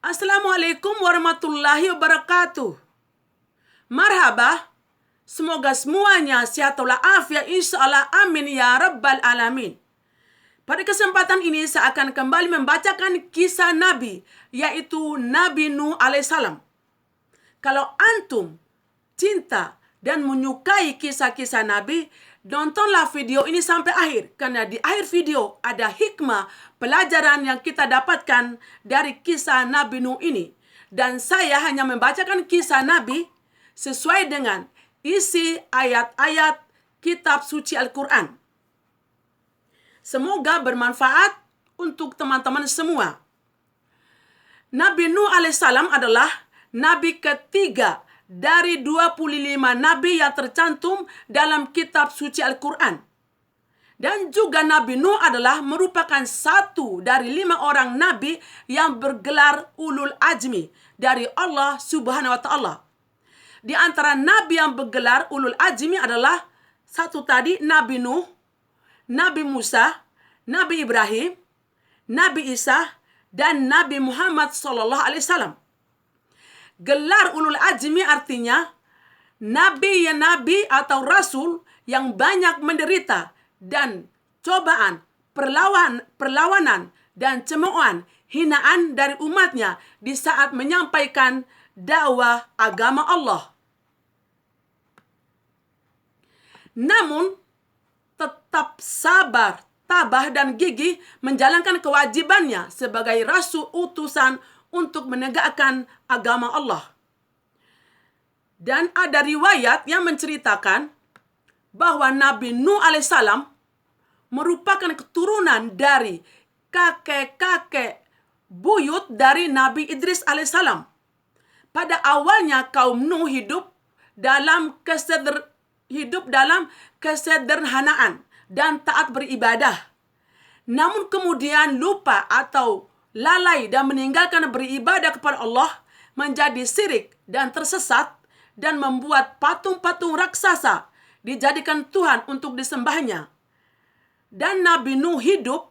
Assalamualaikum warahmatullahi wabarakatuh. Marhaba, semoga semuanya sehat walafiat insyaallah, amin ya rabbal alamin. Pada kesempatan ini saya akan kembali membacakan kisah Nabi, yaitu Nabi Nuh alaihissalam. Kalau antum cinta dan menyukai kisah-kisah Nabi, nontonlah video ini sampai akhir, karena di akhir video ada hikmah pelajaran yang kita dapatkan dari kisah Nabi Nuh ini. Dan saya hanya membacakan kisah Nabi sesuai dengan isi ayat-ayat kitab suci Al-Quran. Semoga bermanfaat untuk teman-teman semua. Nabi Nuh alaihissalam adalah nabi ketiga dari 25 nabi yang tercantum dalam kitab suci Al-Quran. Dan juga Nabi Nuh adalah merupakan satu dari 5 orang nabi yang bergelar ulul azmi dari Allah Subhanahu wa Ta'ala. Di antara nabi yang bergelar ulul azmi adalah satu tadi Nabi Nuh, Nabi Musa, Nabi Ibrahim, Nabi Isa, dan Nabi Muhammad SAW. Gelar ulul azmi artinya nabi atau rasul yang banyak menderita dan cobaan, perlawanan dan cemoohan, hinaan dari umatnya di saat menyampaikan dakwah agama Allah. Namun tetap sabar, tabah dan gigih menjalankan kewajibannya sebagai rasul utusan untuk menegakkan agama Allah. Dan ada riwayat yang menceritakan bahwa Nabi Nuh alaihissalam merupakan keturunan dari kakek-kakek buyut dari Nabi Idris alaihissalam. Pada awalnya kaum Nuh hidup dalam kesederhanaan dan taat beribadah. Namun kemudian lupa atau lalai dan meninggalkan beribadah kepada Allah, menjadi syirik dan tersesat, dan membuat patung-patung raksasa dijadikan Tuhan untuk disembahnya. Dan Nabi Nuh hidup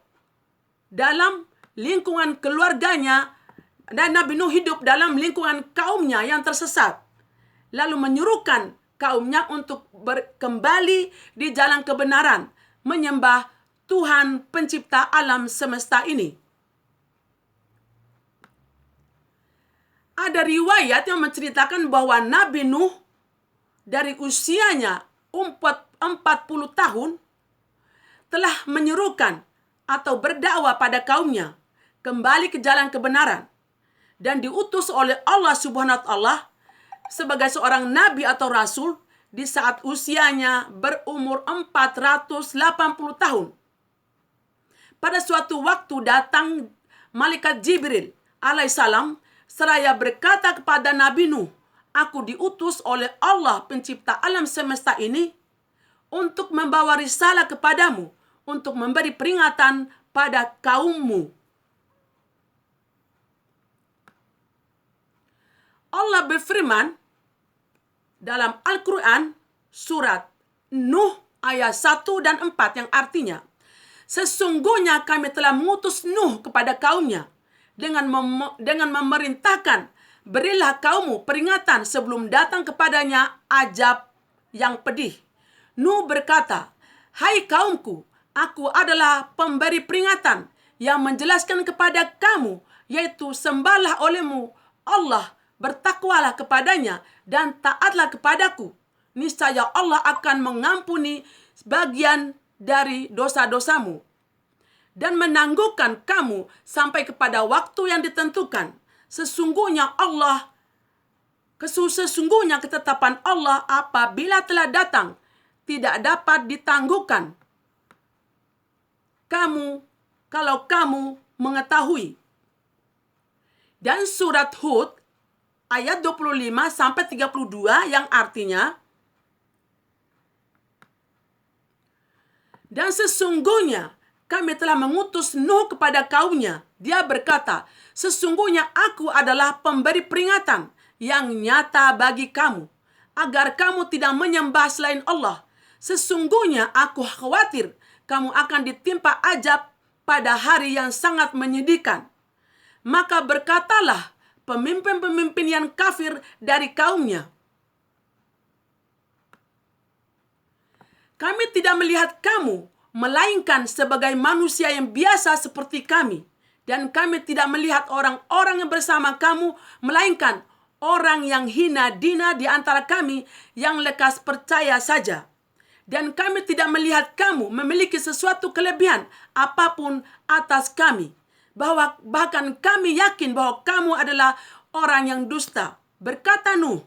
dalam lingkungan keluarganya, dan Nabi Nuh hidup dalam lingkungan kaumnya yang tersesat, lalu menyuruhkan kaumnya untuk kembali di jalan kebenaran, menyembah Tuhan pencipta alam semesta ini. Ada riwayat yang menceritakan bahwa Nabi Nuh dari usianya 40 tahun telah menyerukan atau berdakwah pada kaumnya kembali ke jalan kebenaran, dan diutus oleh Allah Subhanahu wa Ta'ala sebagai seorang nabi atau rasul di saat usianya berumur 480 tahun. Pada suatu waktu datang malaikat Jibril alaihissalam seraya berkata kepada Nabi Nuh, "Aku diutus oleh Allah pencipta alam semesta ini untuk membawa risalah kepadamu, untuk memberi peringatan pada kaummu." Allah berfirman dalam Al-Quran surat Nuh ayat 1 dan 4 yang artinya, "Sesungguhnya kami telah mengutus Nuh kepada kaumnya dengan memerintahkan, berilah kaummu peringatan sebelum datang kepadanya azab yang pedih." Nuh berkata, "Hai kaumku, aku adalah pemberi peringatan yang menjelaskan kepada kamu, yaitu sembahlah olehmu Allah, bertakwalah kepadanya dan taatlah kepadaku. Niscaya Allah akan mengampuni sebagian dari dosa-dosamu dan menangguhkan kamu sampai kepada waktu yang ditentukan. Sesungguhnya ketetapan Allah apabila telah datang tidak dapat ditangguhkan kalau kamu mengetahui." Dan surat Hud ayat 25 sampai 32 yang artinya, "Dan sesungguhnya kami telah mengutus Nuh kepada kaumnya. Dia berkata, sesungguhnya aku adalah pemberi peringatan yang nyata bagi kamu, agar kamu tidak menyembah selain Allah. Sesungguhnya aku khawatir kamu akan ditimpa azab pada hari yang sangat menyedihkan. Maka berkatalah pemimpin-pemimpin yang kafir dari kaumnya. Kami tidak melihat kamu, melainkan sebagai manusia yang biasa seperti kami. Dan kami tidak melihat orang-orang yang bersama kamu, melainkan orang yang hina dina di antara kami yang lekas percaya saja. Dan kami tidak melihat kamu memiliki sesuatu kelebihan apapun atas kami. Bahkan kami yakin bahwa kamu adalah orang yang dusta. Berkata Nuh,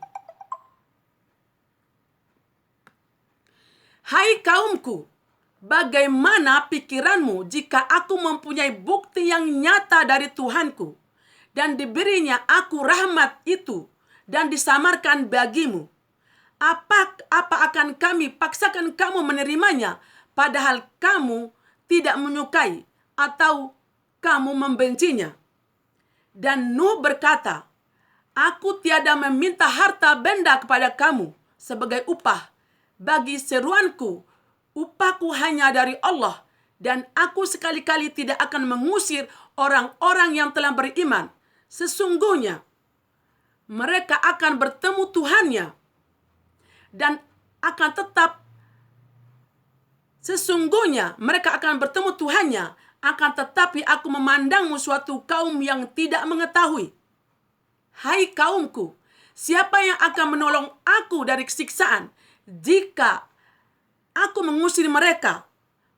"Hai kaumku, bagaimana pikiranmu jika aku mempunyai bukti yang nyata dari Tuhanku dan diberinya aku rahmat itu dan disamarkan bagimu? Apa akan kami paksakan kamu menerimanya padahal kamu tidak menyukai atau kamu membencinya?" Dan Nuh berkata, "Aku tiada meminta harta benda kepada kamu sebagai upah. Bagi seruanku, upahku hanya dari Allah, dan aku sekali-kali tidak akan mengusir orang-orang yang telah beriman. Sesungguhnya mereka akan bertemu Tuhannya dan akan tetap akan tetapi aku memandangmu suatu kaum yang tidak mengetahui. Hai kaumku, siapa yang akan menolong aku dari siksaan jika aku mengusir mereka?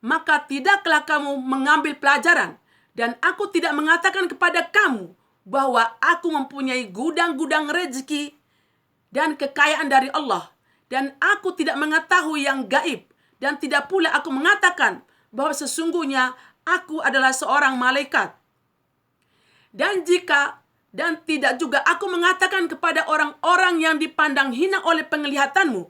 Maka tidaklah kamu mengambil pelajaran, dan aku tidak mengatakan kepada kamu bahwa aku mempunyai gudang-gudang rezeki dan kekayaan dari Allah, dan aku tidak mengetahui yang gaib, dan tidak pula aku mengatakan bahwa sesungguhnya aku adalah seorang malaikat. Dan tidak juga aku mengatakan kepada orang-orang yang dipandang hina oleh penglihatanmu,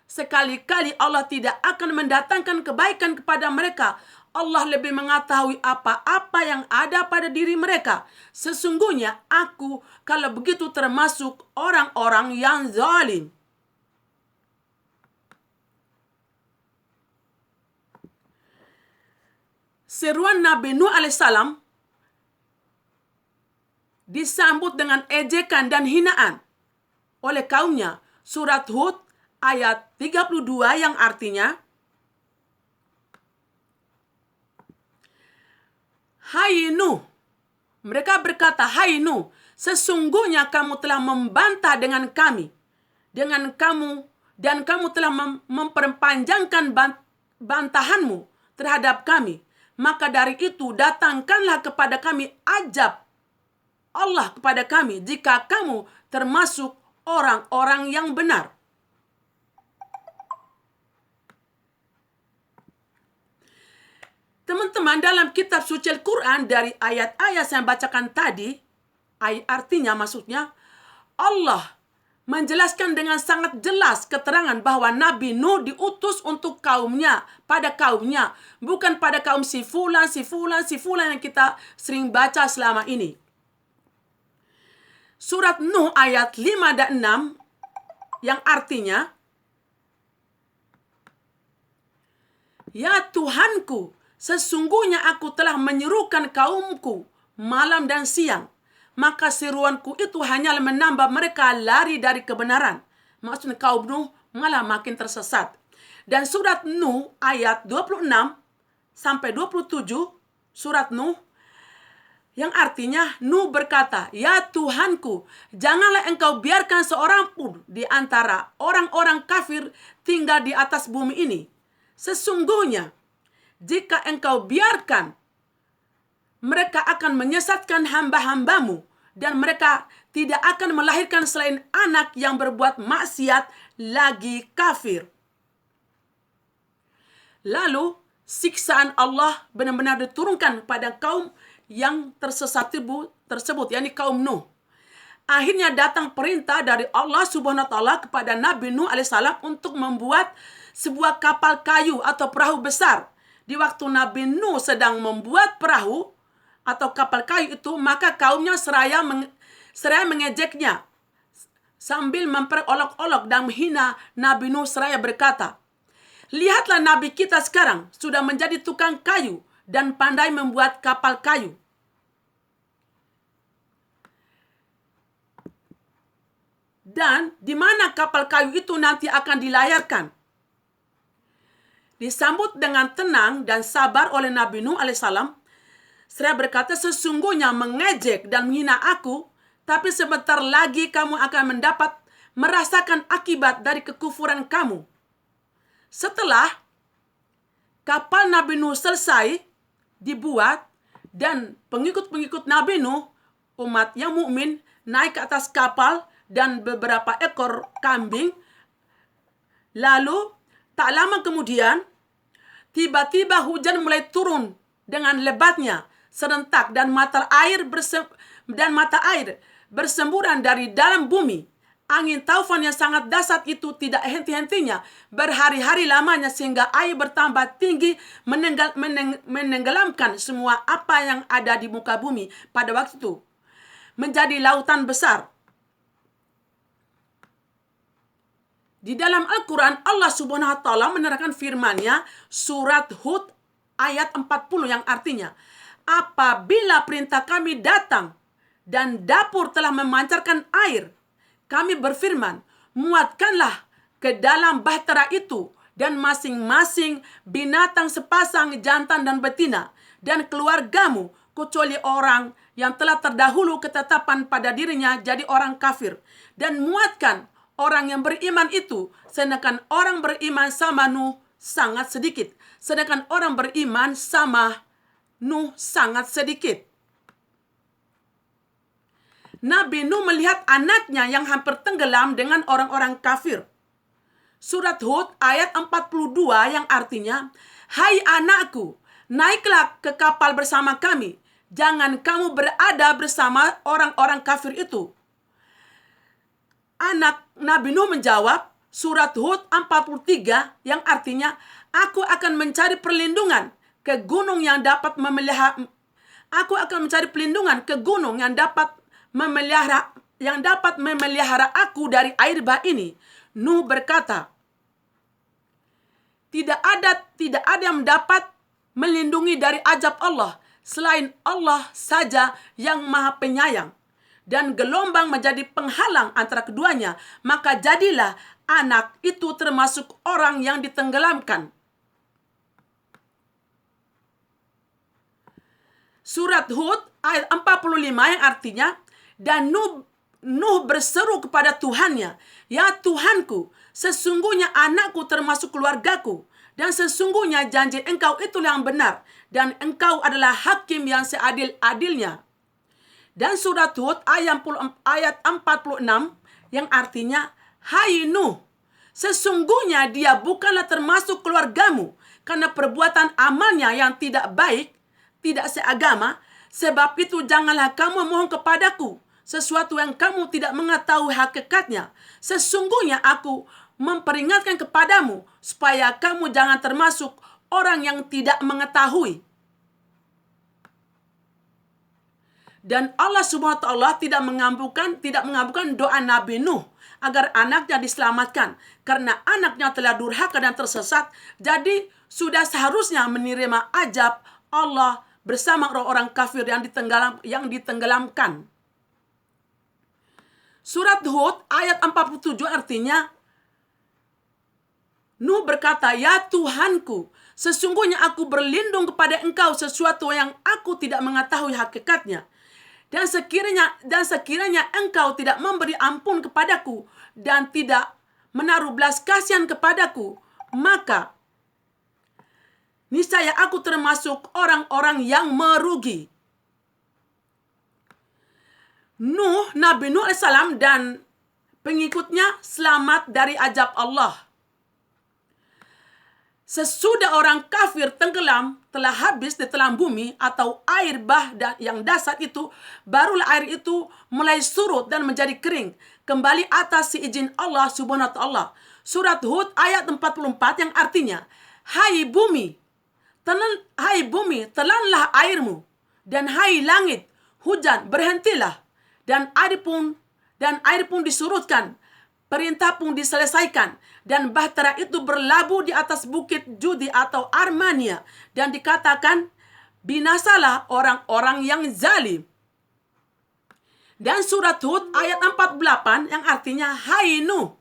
sekali-kali Allah tidak akan mendatangkan kebaikan kepada mereka. Allah lebih mengetahui apa-apa yang ada pada diri mereka. Sesungguhnya aku kalau begitu termasuk orang-orang yang zalim." Seruan Nabi Nuh alaihissalam disambut dengan ejekan dan hinaan oleh kaumnya. Surat Hud ayat 32 yang artinya, "Hai Nuh," mereka berkata, "Hai Nuh, sesungguhnya kamu telah membantah dengan kami, dan kamu telah memperpanjangkan bantahanmu terhadap kami. Maka dari itu datangkanlah kepada kami azab Allah kepada kami jika kamu termasuk orang-orang yang benar." Teman-teman, dalam kitab suci Al-Quran dari ayat-ayat saya bacakan tadi, artinya maksudnya Allah menjelaskan dengan sangat jelas keterangan bahwa Nabi Nuh diutus untuk kaumnya, pada kaumnya, bukan pada kaum si fulan yang kita sering baca selama ini. Surat Nuh ayat 5 dan 6 yang artinya, "Ya Tuhanku, sesungguhnya aku telah menyerukan kaumku malam dan siang, maka seruanku itu hanyalah menambah mereka lari dari kebenaran." Maksudnya kaum Nuh malah makin tersesat. Dan surat Nuh ayat 26 sampai 27, surat Nuh yang artinya Nuh berkata, "Ya Tuhanku, janganlah engkau biarkan seorang pun di antara orang-orang kafir tinggal di atas bumi ini. Sesungguhnya jika engkau biarkan, mereka akan menyesatkan hamba-hambamu, dan mereka tidak akan melahirkan selain anak yang berbuat maksiat lagi kafir." Lalu siksaan Allah benar-benar diturunkan pada kaum yang tersesat tersebut, yakni kaum Nuh. Akhirnya datang perintah dari Allah Subhanahu wa taala kepada Nabi Nuh alaihissalam untuk membuat sebuah kapal kayu atau perahu besar. Di waktu Nabi Nuh sedang membuat perahu atau kapal kayu itu, maka kaumnya seraya mengejeknya sambil memperolok-olok dan menghina Nabi Nuh seraya berkata, "Lihatlah Nabi kita sekarang sudah menjadi tukang kayu dan pandai membuat kapal kayu." dan di mana kapal kayu itu nanti akan dilayarkan. Disambut dengan tenang dan sabar oleh Nabi Nuh alaihissalam. Seraya berkata, sesungguhnya mengejek dan menghina aku, tapi sebentar lagi kamu akan merasakan akibat dari kekufuran kamu. Setelah kapal Nabi Nuh selesai dibuat dan pengikut-pengikut Nabi Nuh, umat yang mukmin, naik ke atas kapal dan beberapa ekor kambing. Lalu tak lama kemudian tiba-tiba hujan mulai turun dengan lebatnya serentak dan mata air bersemburan dari dalam bumi. Angin taufan yang sangat dahsyat itu tidak henti-hentinya berhari-hari lamanya sehingga air bertambah tinggi menenggelamkan semua apa yang ada di muka bumi pada waktu itu menjadi lautan besar. Di dalam Al-Quran Allah Subhanahu wa Ta'ala menerangkan firman-Nya surat Hud ayat 40 yang artinya, apabila perintah kami datang dan dapur telah memancarkan air, kami berfirman, muatkanlah ke dalam bahtera itu dan masing-masing binatang sepasang jantan dan betina dan keluargamu, kecuali orang yang telah terdahulu ketetapan pada dirinya jadi orang kafir, dan muatkan orang yang beriman itu, sedangkan orang beriman sama Nuh sangat sedikit. Sedangkan orang beriman sama Nuh sangat sedikit. Nabi Nuh melihat anaknya yang hampir tenggelam dengan orang-orang kafir. Surat Hud ayat 42 yang artinya, hai anakku, naiklah ke kapal bersama kami. Jangan kamu berada bersama orang-orang kafir itu. Anak Nabi Nuh menjawab, surat Hud 43 yang artinya, aku akan mencari perlindungan ke gunung yang dapat memelihara. Aku akan mencari perlindungan ke gunung yang dapat memelihara aku dari air bah ini. Nuh berkata, tidak ada yang dapat melindungi dari azab Allah selain Allah saja yang Maha Penyayang. Dan gelombang menjadi penghalang antara keduanya, maka jadilah anak itu termasuk orang yang ditenggelamkan. Surat Hud ayat 45 yang artinya, dan Nuh berseru kepada Tuhannya, ya Tuhanku, sesungguhnya anakku termasuk keluargaku, dan sesungguhnya janji engkau itulah yang benar, dan engkau adalah hakim yang seadil-adilnya. Dan surat Hud ayat 46 yang artinya, hai Nuh, sesungguhnya dia bukanlah termasuk keluargamu karena perbuatan amalnya yang tidak baik, tidak seagama. Sebab itu janganlah kamu mohon kepadaku sesuatu yang kamu tidak mengetahui hakikatnya. Sesungguhnya aku memperingatkan kepadamu supaya kamu jangan termasuk orang yang tidak mengetahui. Dan Allah Subhanahu wa Ta'ala tidak mengabulkan doa Nabi Nuh agar anaknya diselamatkan karena anaknya telah durhaka dan tersesat. Jadi sudah seharusnya menerima azab Allah bersama orang-orang kafir yang ditenggelamkan. Surat Hud ayat 47 artinya, Nuh berkata, ya Tuhanku, sesungguhnya aku berlindung kepada engkau sesuatu yang aku tidak mengetahui hakikatnya. Dan sekiranya engkau tidak memberi ampun kepadaku dan tidak menaruh belas kasihan kepadaku, maka niscaya aku termasuk orang-orang yang merugi. Nabi Nuh AS dan pengikutnya selamat dari azab Allah. Sesudah orang kafir tenggelam, telah habis di telan bumi atau air bah yang dahsyat itu, barulah air itu mulai surut dan menjadi kering kembali atas izin Allah Subhanahu wa Ta'ala. Surat Hud ayat 44 yang artinya, hai bumi, telanlah airmu, dan hai langit, hujan berhentilah, dan air pun disurutkan, perintah pun diselesaikan, dan bahtera itu berlabuh di atas bukit Judi atau Armania, dan dikatakan, binasalah orang-orang yang zalim. Dan surat Hud ayat 48 yang artinya, hai Nuh,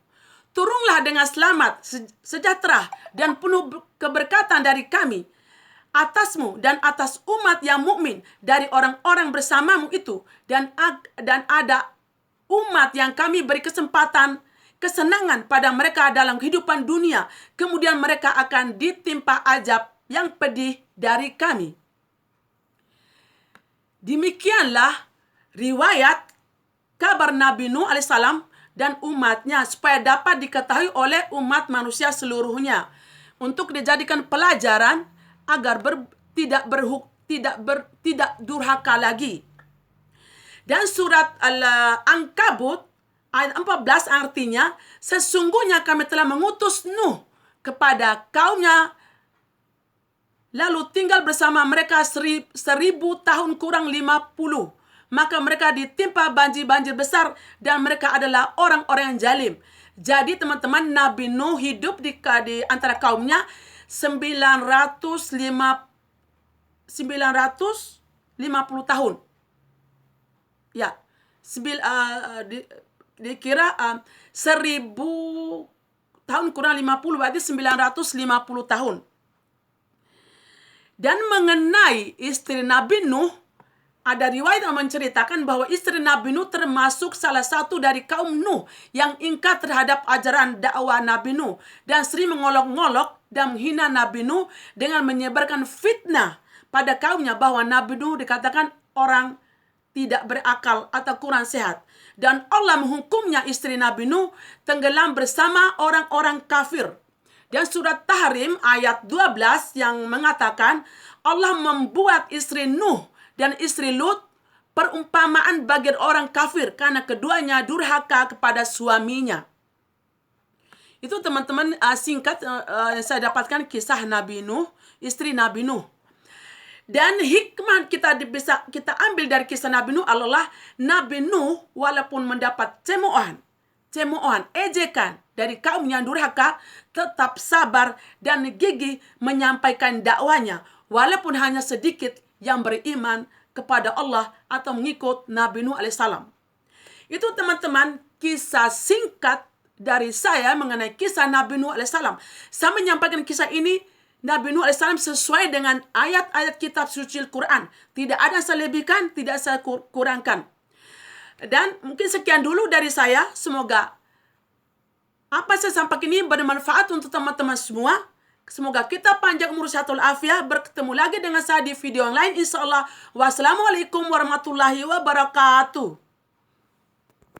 turunlah dengan selamat, sejahtera, dan penuh keberkatan dari kami atasmu dan atas umat yang mukmin dari orang-orang bersamamu itu, dan ada umat yang kami beri kesempatan kesenangan pada mereka dalam kehidupan dunia, kemudian mereka akan ditimpa azab yang pedih dari kami. Demikianlah riwayat kabar Nabi Nuh alaihissalam dan umatnya, supaya dapat diketahui oleh umat manusia seluruhnya, untuk dijadikan pelajaran agar tidak durhaka lagi. Dan surat Al-Ankabut ayat 14 artinya, sesungguhnya kami telah mengutus Nuh kepada kaumnya, lalu tinggal bersama mereka 1000 tahun kurang 50. Maka mereka ditimpa banjir besar, dan mereka adalah orang-orang yang zalim. Jadi teman-teman, Nabi Nuh hidup di antara kaumnya 950 tahun. Ya, dikira 1000 tahun kurang 50, berarti 950 tahun. Dan mengenai istri Nabi Nuh, ada riwayat yang menceritakan bahwa istri Nabi Nuh termasuk salah satu dari kaum Nuh yang ingkar terhadap ajaran dakwah Nabi Nuh, dan sering mengolok-ngolok dan menghina Nabi Nuh dengan menyebarkan fitnah pada kaumnya bahwa Nabi Nuh dikatakan orang tidak berakal atau kurang sehat. Dan Allah menghukumnya istri Nabi Nuh tenggelam bersama orang-orang kafir. Dan surat Tahrim ayat 12 yang mengatakan Allah membuat istri Nuh dan istri Lut perumpamaan bagi orang kafir karena keduanya durhaka kepada suaminya. Itu teman-teman singkat yang saya dapatkan kisah Nabi Nuh, istri Nabi Nuh. Dan hikmah bisa kita ambil dari kisah Nabi Nuh adalah Nabi Nuh walaupun mendapat cemoohan, ejekan dari kaum yang durhaka, tetap sabar dan gigih menyampaikan dakwanya, walaupun hanya sedikit yang beriman kepada Allah atau mengikut Nabi Nuh alaihissalam. Itu teman-teman kisah singkat dari saya mengenai kisah Nabi Nuh alaihissalam. Saya menyampaikan kisah ini Nabi Nuh alaihissalam sesuai dengan ayat-ayat kitab suci Al-Quran. Tidak ada saya lebihkan, tidak saya kurangkan. Dan mungkin sekian dulu dari saya. Semoga apa saya sampaikan ini bermanfaat untuk teman-teman semua. Semoga kita panjang umur sehatul afiah. Bertemu lagi dengan saya di video yang lain, insya Allah. Wassalamualaikum warahmatullahi wabarakatuh.